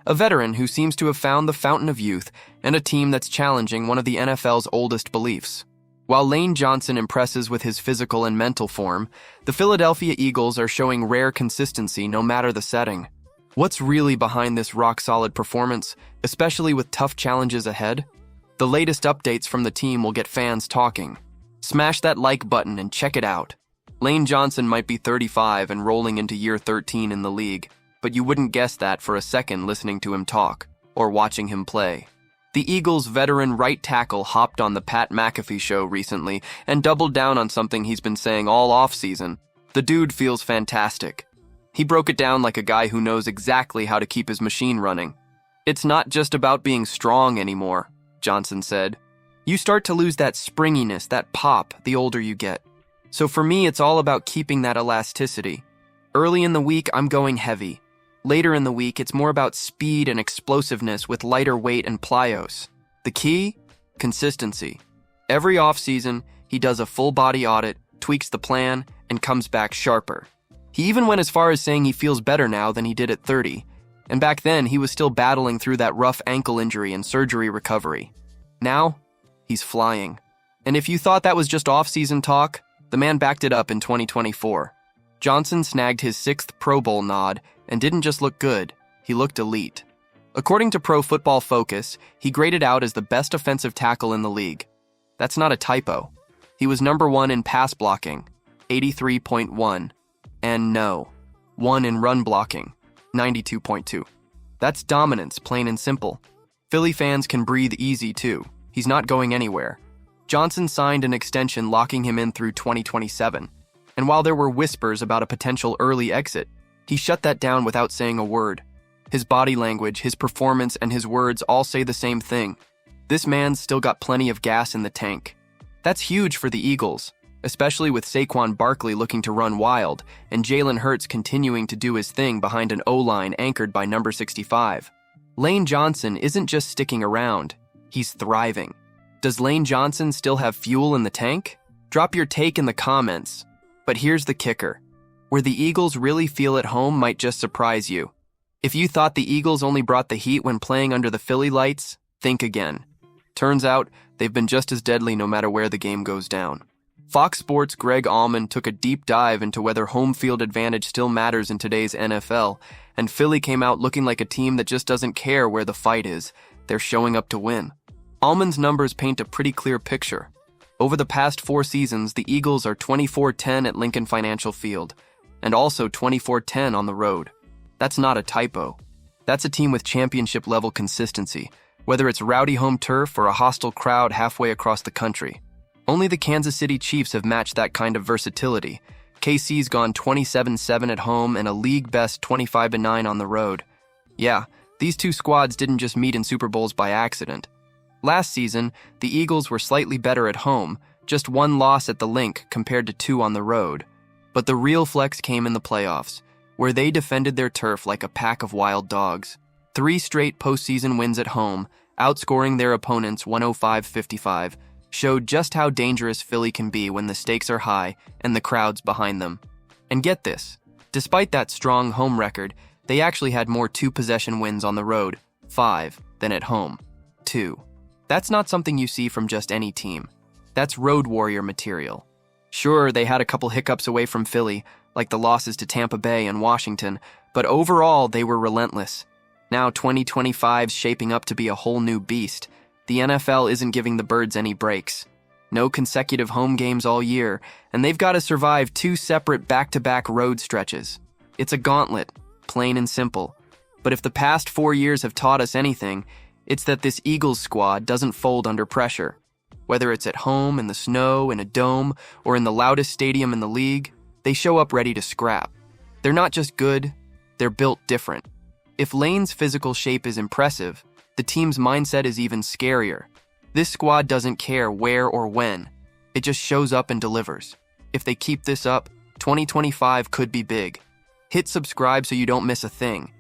a veteran who seems to have found the fountain of youth and a team that's challenging one of the NFL's oldest beliefs. While Lane Johnson impresses with his physical and mental form, the Philadelphia Eagles are showing rare consistency no matter the setting. What's really behind this rock-solid performance, especially with tough challenges ahead? The latest updates from the team will get fans talking. Smash that like button and check it out. Lane Johnson might be 35 and rolling into year 13 in the league, but you wouldn't guess that for a second listening to him talk or watching him play. The Eagles' veteran right tackle hopped on the Pat McAfee show recently and doubled down on something he's been saying all offseason. The dude feels fantastic. He broke it down like a guy who knows exactly how to keep his machine running. It's not just about being strong anymore, Johnson said. You start to lose that springiness, that pop, the older you get. So for me, it's all about keeping that elasticity. Early in the week, I'm going heavy. Later in the week, it's more about speed and explosiveness with lighter weight and plyos. The key? Consistency. Every offseason, he does a full-body audit, tweaks the plan, and comes back sharper. He even went as far as saying he feels better now than he did at 30. And back then, he was still battling through that rough ankle injury and surgery recovery. Now, he's flying. And if you thought that was just off-season talk, the man backed it up in 2024. Johnson snagged his 6th Pro Bowl nod and didn't just look good, he looked elite. According to Pro Football Focus, he graded out as the best offensive tackle in the league. That's not a typo. He was number 1 in pass blocking, 83.1, and no, 1 in run blocking, 92.2. That's dominance, plain and simple. Philly fans can breathe easy too. He's not going anywhere. Johnson signed an extension locking him in through 2027. And while there were whispers about a potential early exit, he shut that down without saying a word. His body language, his performance, and his words all say the same thing. This man's still got plenty of gas in the tank. That's huge for the Eagles, especially with Saquon Barkley looking to run wild and Jalen Hurts continuing to do his thing behind an O-line anchored by number 65. Lane Johnson isn't just sticking around, he's thriving. Does Lane Johnson still have fuel in the tank? Drop your take in the comments. But here's the kicker. Where the Eagles really feel at home might just surprise you. If you thought the Eagles only brought the heat when playing under the Philly lights, think again. Turns out, they've been just as deadly no matter where the game goes down. Fox Sports' Greg Allman took a deep dive into whether home field advantage still matters in today's NFL, and Philly came out looking like a team that just doesn't care where the fight is. They're showing up to win. Allman's numbers paint a pretty clear picture. Over the past 4 seasons, the Eagles are 24-10 at Lincoln Financial Field, and also 24-10 on the road. That's not a typo. That's a team with championship-level consistency, whether it's rowdy home turf or a hostile crowd halfway across the country. Only the Kansas City Chiefs have matched that kind of versatility. KC's gone 27-7 at home and a league-best 25-9 on the road. Yeah, these two squads didn't just meet in Super Bowls by accident. Last season, the Eagles were slightly better at home, just 1 loss at the Link compared to 2 on the road. But the real flex came in the playoffs, where they defended their turf like a pack of wild dogs. 3 straight postseason wins at home, outscoring their opponents 105-55, showed just how dangerous Philly can be when the stakes are high and the crowd's behind them. And get this, despite that strong home record, they actually had more 2-possession wins on the road, 5, than at home, 2. That's not something you see from just any team. That's road warrior material. Sure, they had a couple hiccups away from Philly, like the losses to Tampa Bay and Washington, but overall they were relentless. Now 2025's shaping up to be a whole new beast. The NFL isn't giving the Birds any breaks. No consecutive home games all year, and they've got to survive 2 separate back-to-back road stretches. It's a gauntlet, plain and simple. But if the past 4 years have taught us anything, it's that this Eagles squad doesn't fold under pressure. Whether it's at home, in the snow, in a dome, or in the loudest stadium in the league, they show up ready to scrap. They're not just good, they're built different. If Lane's physical shape is impressive, the team's mindset is even scarier. This squad doesn't care where or when. It just shows up and delivers. If they keep this up, 2025 could be big. Hit subscribe so you don't miss a thing.